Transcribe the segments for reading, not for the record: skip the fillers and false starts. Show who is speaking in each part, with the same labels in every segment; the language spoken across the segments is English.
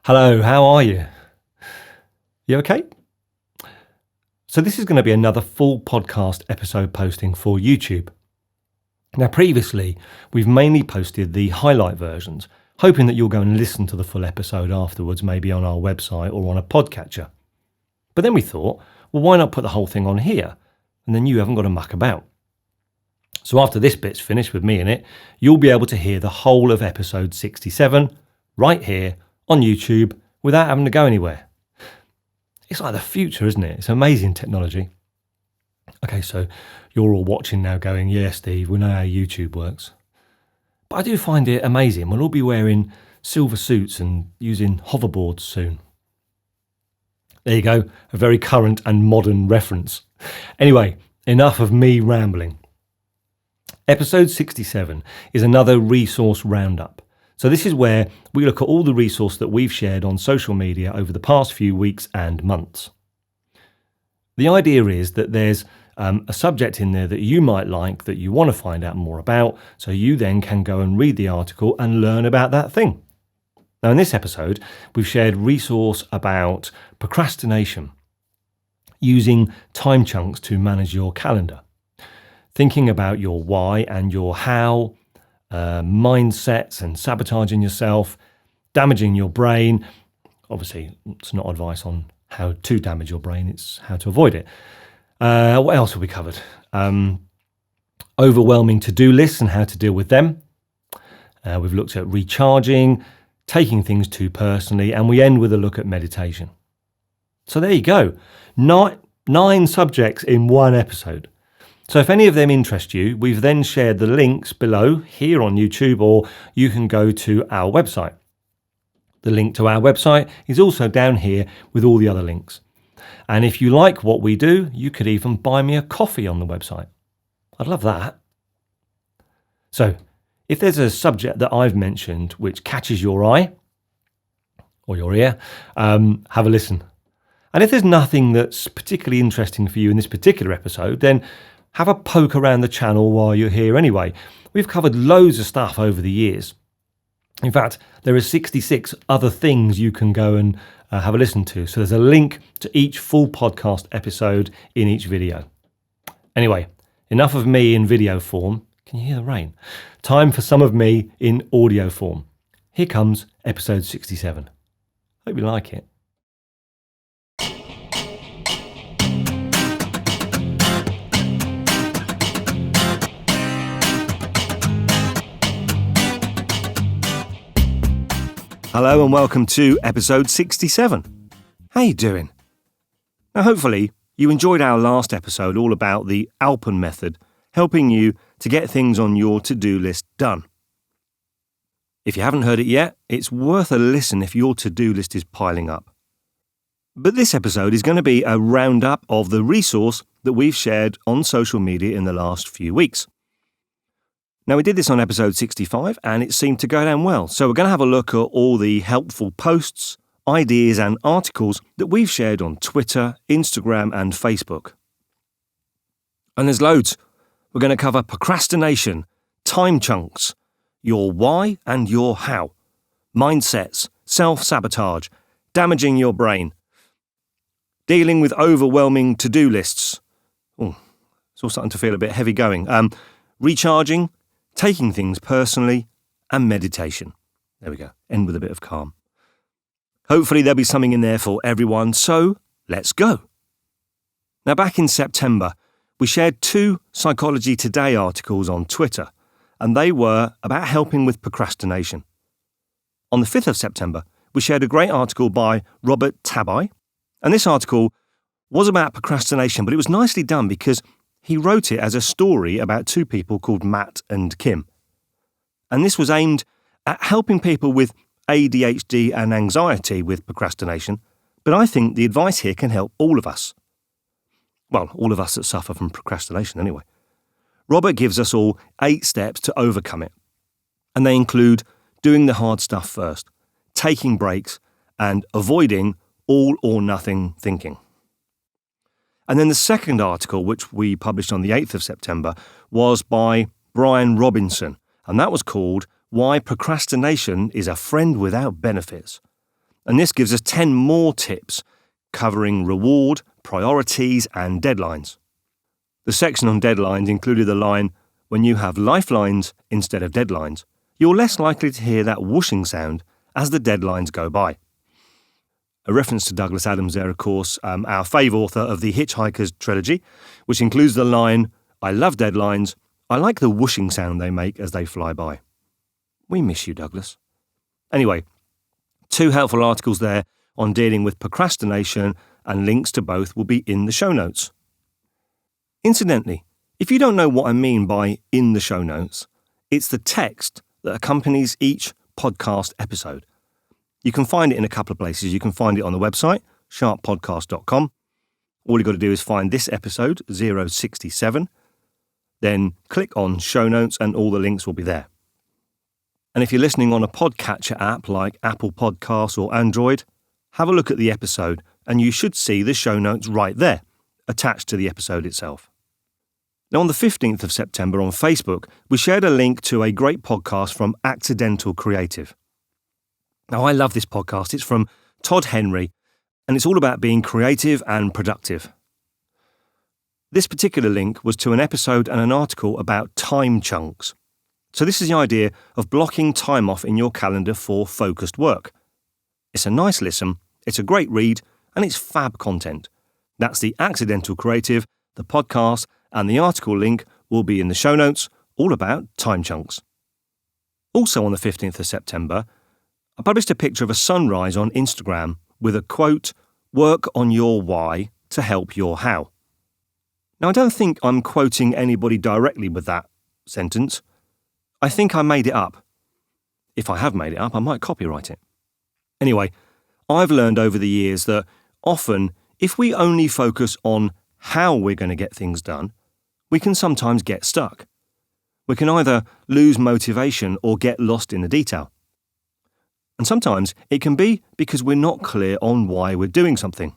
Speaker 1: Hello, how are you? You okay? So this is going to be another full podcast episode posting for YouTube. Now previously, we've mainly posted the highlight versions, hoping that you'll go and listen to the full episode afterwards, maybe on our website or on a podcatcher. But then we thought, well, why not put the whole thing on here? And then you haven't got to muck about. So after this bit's finished with me in it, you'll be able to hear the whole of episode 67 right here on YouTube without having to go anywhere. It's like the future, isn't it? It's amazing technology. Okay, so you're all watching now going, yeah, Steve, we know how YouTube works. But I do find it amazing. We'll all be wearing silver suits and using hoverboards soon. There you go, a very current and modern reference. Anyway, enough of me rambling. Episode 67 is another resource roundup. So this is where we look at all the resource that we've shared on social media over the past few weeks and months. The idea is that there's a subject in there that you might like, that you want to find out more about, so you then can go and read the article and learn about that thing. Now in this episode, we've shared resource about procrastination, using time chunks to manage your calendar, thinking about your why and your how, mindsets and sabotaging yourself, damaging your brain. Obviously, it's not advice on how to damage your brain, it's how to avoid it. What else have we covered? Overwhelming to-do lists and how to deal with them. We've looked at recharging, taking things too personally, and we end with a look at meditation. So there you go. Nine subjects in one episode. So if any of them interest you, we've then shared the links below here on YouTube, or you can go to our website. The link to our website is also down here with all the other links. And if you like what we do, you could even buy me a coffee on the website. I'd love that. So if there's a subject that I've mentioned which catches your eye or your ear, have a listen. And if there's nothing that's particularly interesting for you in this particular episode, then have a poke around the channel while you're here anyway. We've covered loads of stuff over the years. In fact, there are 66 other things you can go and have a listen to. So there's a link to each full podcast episode in each video. Anyway, enough of me in video form. Can you hear the rain? Time for some of me in audio form. Here comes episode 67. Hope you like it. Hello and welcome to episode 67. How you doing? Now hopefully you enjoyed our last episode all about the Alpen method, helping you to get things on your to-do list done. If you haven't heard it yet, it's worth a listen if your to-do list is piling up. But this episode is going to be a roundup of the resource that we've shared on social media in the last few weeks. Now, we did this on episode 65 and it seemed to go down well. So we're going to have a look at all the helpful posts, ideas and articles that we've shared on Twitter, Instagram and Facebook. And there's loads. We're going to cover procrastination, time chunks, your why and your how, mindsets, self-sabotage, damaging your brain, dealing with overwhelming to-do lists. Oh, it's all starting to feel a bit heavy going. Recharging, taking things personally, and meditation. There we go. End with a bit of calm. Hopefully there'll be something in there for everyone, so let's go. Now back in September, we shared 2 Psychology Today articles on Twitter, and they were about helping with procrastination. On the 5th of September, we shared a great article by Robert Taibbi, and this article was about procrastination, but it was nicely done because he wrote it as a story about 2 people called Matt and Kim. And this was aimed at helping people with ADHD and anxiety with procrastination, but I think the advice here can help all of us. Well, all of us that suffer from procrastination anyway. Robert gives us all 8 steps to overcome it. And they include doing the hard stuff first, taking breaks, and avoiding all or nothing thinking. And then the second article, which we published on the 8th of September, was by Bryan and that was called Why Procrastination is a Friend Without Benefits. And this gives us 10 more tips covering reward, priorities and deadlines. The section on deadlines included the line, "When you have lifelines instead of deadlines, you're less likely to hear that whooshing sound as the deadlines go by." A reference to Douglas Adams there, of course, our fave author of the Hitchhiker's trilogy, which includes the line, "I love deadlines. I like the whooshing sound they make as they fly by." We miss you, Douglas. Anyway, 2 helpful articles there on dealing with procrastination, and links to both will be in the show notes. Incidentally, if you don't know what I mean by in the show notes, it's the text that accompanies each podcast episode. You can find it in a couple of places. You can find it on the website, sharppodcast.com. All you've got to do is find this episode, 067, then click on show notes and all the links will be there. And if you're listening on a podcatcher app like Apple Podcasts or Android, have a look at the episode and you should see the show notes right there, attached to the episode itself. Now, on the 15th of September on Facebook, we shared a link to a great podcast from Accidental Creative. Now, I love this podcast. It's from Todd Henry, and it's all about being creative and productive. This particular link was to an episode and an article about time chunks. So this is the idea of blocking time off in your calendar for focused work. It's a nice listen, it's a great read, and it's fab content. That's the Accidental Creative, the podcast, and the article link will be in the show notes, all about time chunks. Also on the 15th of September, I published a picture of a sunrise on Instagram with a quote, "Work on your why to help your how." Now, I don't think I'm quoting anybody directly with that sentence. I think I made it up. If I have made it up, I might copyright it. Anyway, I've learned over the years that often, if we only focus on how we're going to get things done, we can sometimes get stuck. We can either lose motivation or get lost in the detail. And sometimes it can be because we're not clear on why we're doing something.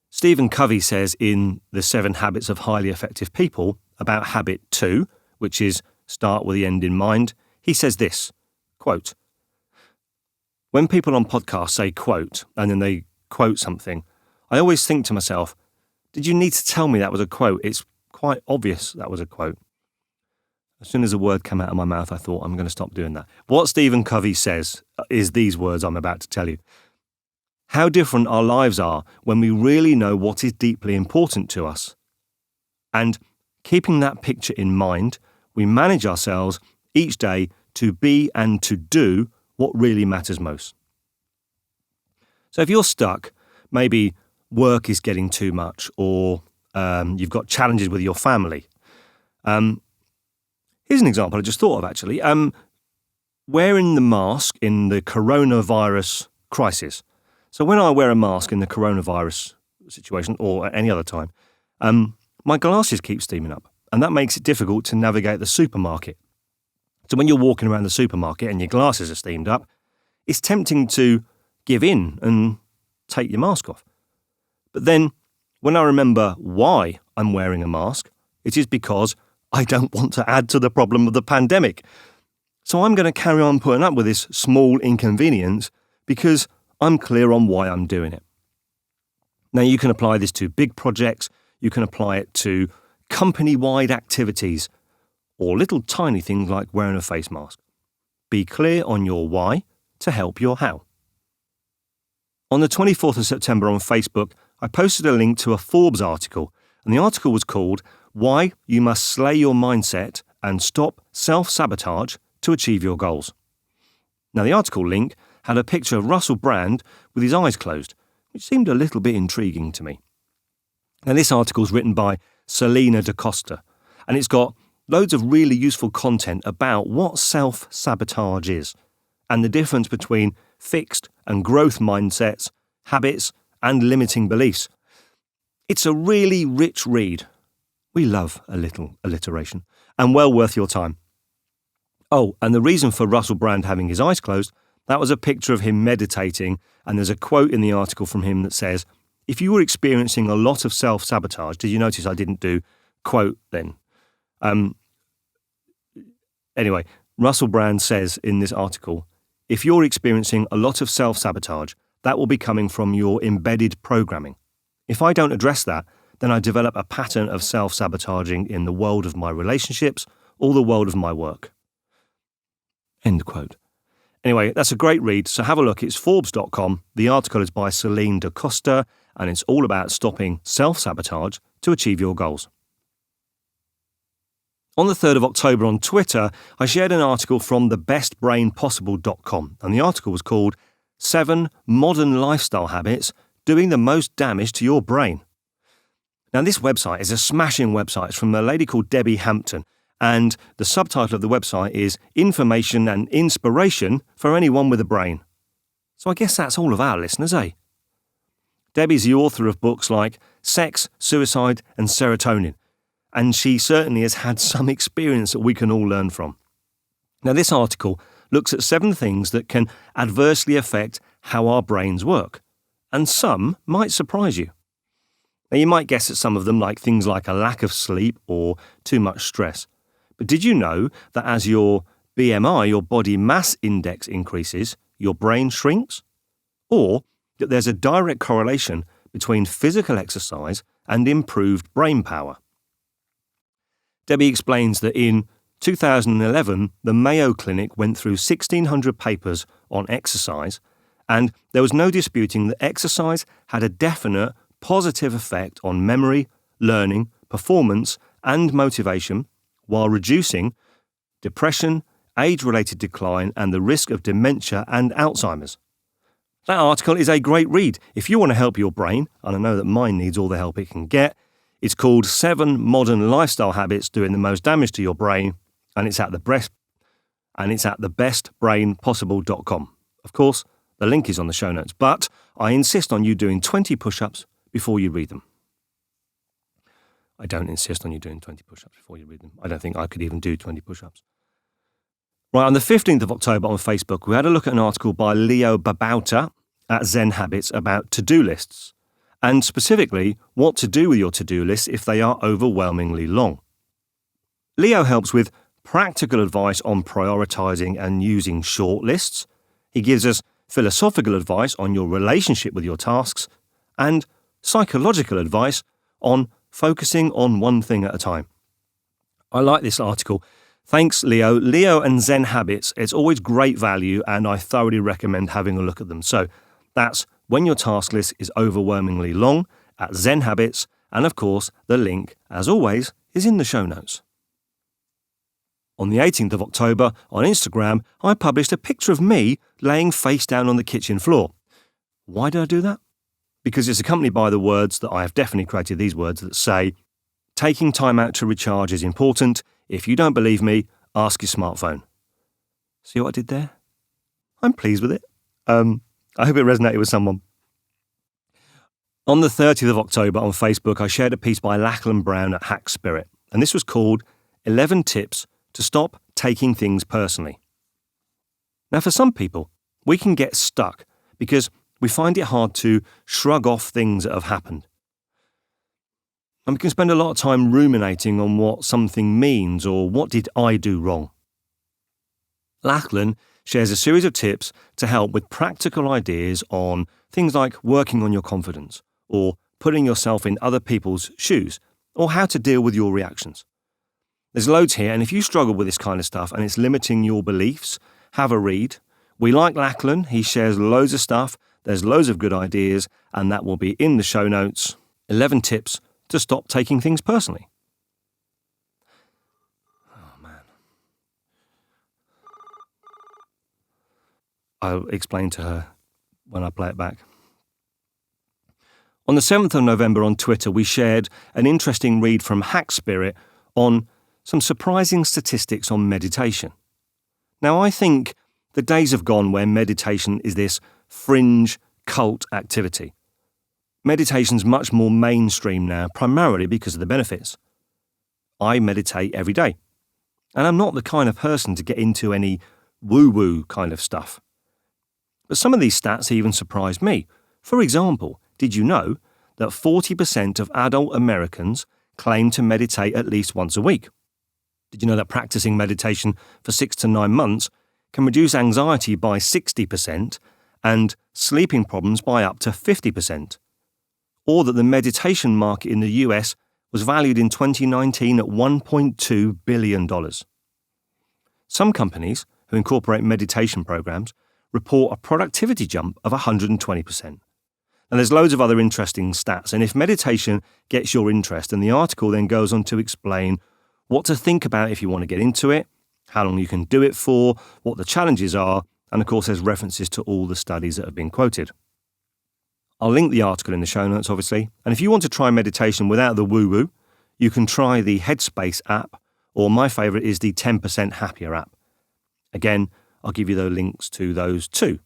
Speaker 1: Stephen Covey says in The 7 Habits of Highly Effective People about habit 2, which is start with the end in mind, he says this, quote, "When people on podcasts say quote and then they quote something, I always think to myself, did you need to tell me that was a quote? It's quite obvious that was a quote." As soon as a word came out of my mouth, I thought, I'm going to stop doing that. What Stephen Covey says is these words I'm about to tell you. How different our lives are when we really know what is deeply important to us. And keeping that picture in mind, we manage ourselves each day to be and to do what really matters most. So if you're stuck, maybe work is getting too much or you've got challenges with your family. Here's an example I just thought of actually. Wearing the mask in the coronavirus crisis. So when I wear a mask in the coronavirus situation or at any other time, my glasses keep steaming up and that makes it difficult to navigate the supermarket. So when you're walking around the supermarket and your glasses are steamed up, it's tempting to give in and take your mask off. But then when I remember why I'm wearing a mask, it is because I don't want to add to the problem of the pandemic. So I'm going to carry on putting up with this small inconvenience because I'm clear on why I'm doing it. Now you can apply this to big projects, you can apply it to company-wide activities, or little tiny things like wearing a face mask. Be clear on your why to help your how. On the 24th of September on Facebook, I posted a link to a Forbes article, and the article was called "Why You Must Slay Your Mindset and Stop Self-Sabotage to Achieve Your Goals." Now the article link had a picture of Russell Brand with his eyes closed, which seemed a little bit intriguing to me. Now this article is written by Celine de Costa, and it's got loads of really useful content about what self-sabotage is and the difference between fixed and growth mindsets, habits, and limiting beliefs. It's a really rich read. We love a little alliteration, and well worth your time. Oh, and the reason for Russell Brand having his eyes closed, that was a picture of him meditating, and there's a quote in the article from him that says, "If you were experiencing a lot of self-sabotage," did you notice I didn't do quote then? Anyway, Russell Brand says in this article, if you're experiencing a lot of self-sabotage, that will be coming from your embedded programming. If I don't address that, then I develop a pattern of self-sabotaging in the world of my relationships or the world of my work. End quote. Anyway, that's a great read, so have a look. It's Forbes.com. The article is by Celine Costa, and it's all about stopping self-sabotage to achieve your goals. On the 3rd of October on Twitter, I shared an article from thebestbrainpossible.com, and the article was called 7 Modern Lifestyle Habits Doing the Most Damage to Your Brain. Now, this website is a smashing website. It's from a lady called Debbie Hampton, and the subtitle of the website is Information and Inspiration for Anyone with a Brain. So I guess that's all of our listeners, eh? Debbie's the author of books like Sex, Suicide and Serotonin, and she certainly has had some experience that we can all learn from. Now, this article looks at 7 things that can adversely affect how our brains work, and some might surprise you. Now, you might guess at some of them, like things like a lack of sleep or too much stress. But did you know that as your BMI, your body mass index, increases, your brain shrinks? Or that there's a direct correlation between physical exercise and improved brain power? Debbie explains that in 2011, the Mayo Clinic went through 1,600 papers on exercise, and there was no disputing that exercise had a definite positive effect on memory, learning, performance, and motivation, while reducing depression, age-related decline, and the risk of dementia and Alzheimer's. That article is a great read. If you want to help your brain, and I know that mine needs all the help it can get, it's called 7 Modern Lifestyle Habits Doing the Most Damage to Your Brain, and it's at thebestbrainpossible.com. Of course, the link is on the show notes, but I insist on you doing 20 push-ups before you read them. I don't insist on you doing 20 push-ups before you read them. I don't think I could even do 20 push-ups. Right, on the 15th of October on Facebook, we had a look at an article by Leo Babauta at Zen Habits about to-do lists, and specifically what to do with your to-do lists if they are overwhelmingly long. Leo helps with practical advice on prioritising and using short lists. He gives us philosophical advice on your relationship with your tasks, and psychological advice on focusing on one thing at a time. I like this article. Thanks, Leo. Leo and Zen Habits, it's always great value, and I thoroughly recommend having a look at them. So that's When Your Task List is Overwhelmingly Long at Zen Habits, and of course, the link, as always, is in the show notes. On the 18th of October, on Instagram, I published a picture of me laying face down on the kitchen floor. Why did I do that? Because it's accompanied by the words that I have definitely created, these words that say, taking time out to recharge is important. If you don't believe me, ask your smartphone. See what I did there? I'm pleased with it. I hope it resonated with someone. On the 30th of October on Facebook, I shared a piece by Lachlan Bryan at Hackspirit, and this was called 11 Tips to Stop Taking Things Personally. Now, for some people, we can get stuck because we find it hard to shrug off things that have happened. And we can spend a lot of time ruminating on what something means or what did I do wrong. Lachlan shares a series of tips to help with practical ideas on things like working on your confidence or putting yourself in other people's shoes or how to deal with your reactions. There's loads here, and if you struggle with this kind of stuff and it's limiting your beliefs, have a read. We like Lachlan. He shares loads of stuff. There's loads of good ideas, and that will be in the show notes. 11 tips to stop taking things personally. Oh, man. I'll explain to her when I play it back. On the 7th of November on Twitter, we shared an interesting read from Hackspirit on some surprising statistics on meditation. Now, I think the days have gone where meditation is this fringe cult activity. Meditation's much more mainstream now, primarily because of the benefits. I meditate every day, and I'm not the kind of person to get into any woo-woo kind of stuff. But some of these stats even surprised me. For example, did you know that 40% of adult Americans claim to meditate at least once a week? Did you know that practicing meditation for 6 to 9 months can reduce anxiety by 60% and sleeping problems by up to 50%. Or that the meditation market in the US was valued in 2019 at $1.2 billion. Some companies who incorporate meditation programs report a productivity jump of 120%. And there's loads of other interesting stats, and if meditation gets your interest, and the article then goes on to explain what to think about if you want to get into it, how long you can do it for, what the challenges are, and of course there's references to all the studies that have been quoted. I'll link the article in the show notes, obviously, and if you want to try meditation without the woo-woo, you can try the Headspace app, or my favourite is the 10% Happier app. Again, I'll give you the links to those too.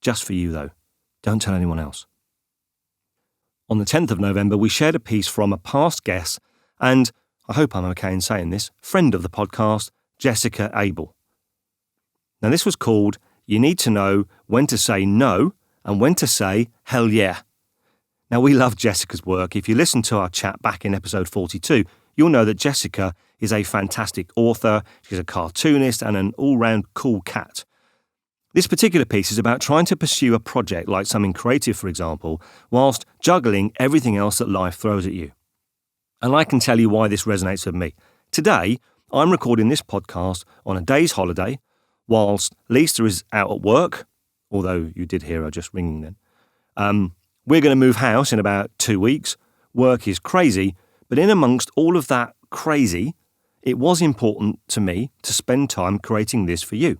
Speaker 1: Just for you though. Don't tell anyone else. On the 10th of November, we shared a piece from a past guest and, I hope I'm okay in saying this, friend of the podcast, Jessica Abel. Now this was called You Need to Know When to Say No and When to Say Hell Yeah. Now we love Jessica's work. If you listen to our chat back in episode 42, you'll know that Jessica is a fantastic author, she's a cartoonist and an all-round cool cat. This particular piece is about trying to pursue a project like something creative, for example, whilst juggling everything else that life throws at you. And I can tell you why this resonates with me. Today, I'm recording this podcast on a day's holiday, whilst Lisa is out at work, although you did hear her just ringing then. We're going to move house in about 2 weeks. Work is crazy, but in amongst all of that crazy, it was important to me to spend time creating this for you.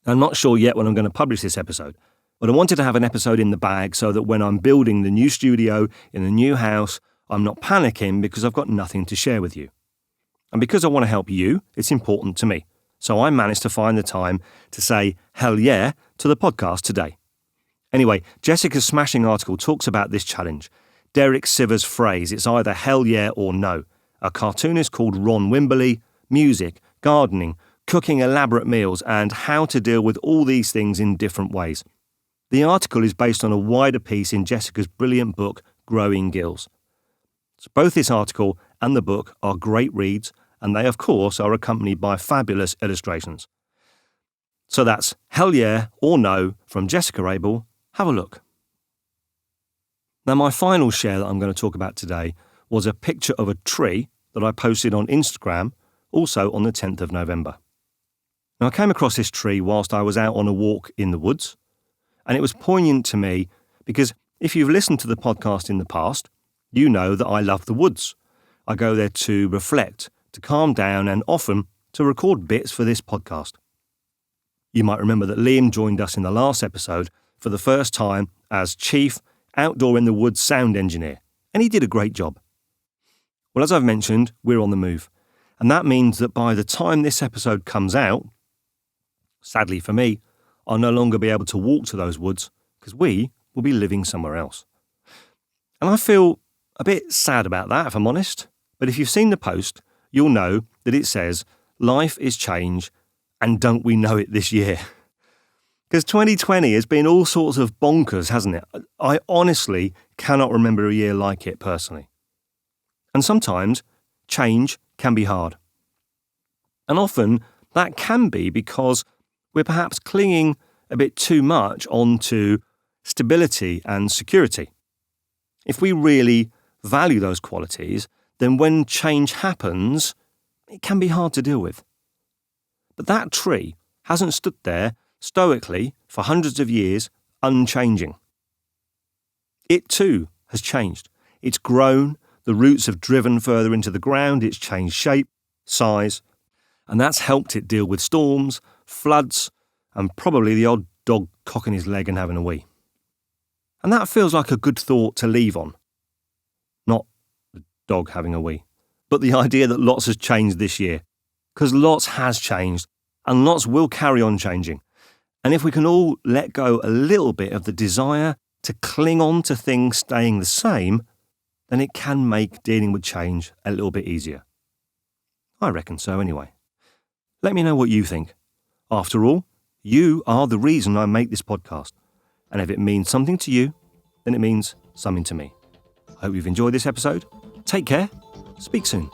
Speaker 1: I'm not sure yet when I'm going to publish this episode, but I wanted to have an episode in the bag so that when I'm building the new studio in the new house, I'm not panicking because I've got nothing to share with you. And because I want to help you, it's important to me. So I managed to find the time to say hell yeah to the podcast today. Anyway, Jessica's smashing article talks about this challenge. Derek Sivers' phrase, it's either hell yeah or no. A cartoonist called Ron Wimberly, music, gardening, cooking elaborate meals, and how to deal with all these things in different ways. The article is based on a wider piece in Jessica's brilliant book, Growing Gills. So both this article and the book are great reads, and they, of course, are accompanied by fabulous illustrations. So that's hell yeah or no from Jessica Abel. Have a look. Now, my final share that I'm going to talk about today was a picture of a tree that I posted on Instagram, also on the 10th of November. Now, I came across this tree whilst I was out on a walk in the woods, and it was poignant to me because if you've listened to the podcast in the past, you know that I love the woods. I go there to reflect, to calm down, and often to record bits for this podcast. You might remember that Liam joined us in the last episode for the first time as Chief Outdoor in the Woods Sound Engineer, and he did a great job. Well, as I've mentioned, we're on the move, and that means that by the time this episode comes out, sadly for me, I'll no longer be able to walk to those woods because we will be living somewhere else. And I feel a bit sad about that, if I'm honest, but if you've seen the post, you'll know that it says, life is change, and don't we know it this year? Because 2020 has been all sorts of bonkers, hasn't it? I honestly cannot remember a year like it personally. And sometimes change can be hard. And often that can be because we're perhaps clinging a bit too much onto stability and security. If we really value those qualities, then when change happens, it can be hard to deal with. But that tree hasn't stood there stoically for hundreds of years, unchanging. It too has changed. It's grown, the roots have driven further into the ground, it's changed shape, size, and that's helped it deal with storms, floods, and probably the odd dog cocking his leg and having a wee. And that feels like a good thought to leave on. Not the dog having a wee, but the idea that lots has changed this year. Because lots has changed, and lots will carry on changing. And if we can all let go a little bit of the desire to cling on to things staying the same, then it can make dealing with change a little bit easier. I reckon so anyway. Let me know what you think. After all, you are the reason I make this podcast. And if it means something to you, then it means something to me. I hope you've enjoyed this episode. Take care. Speak soon.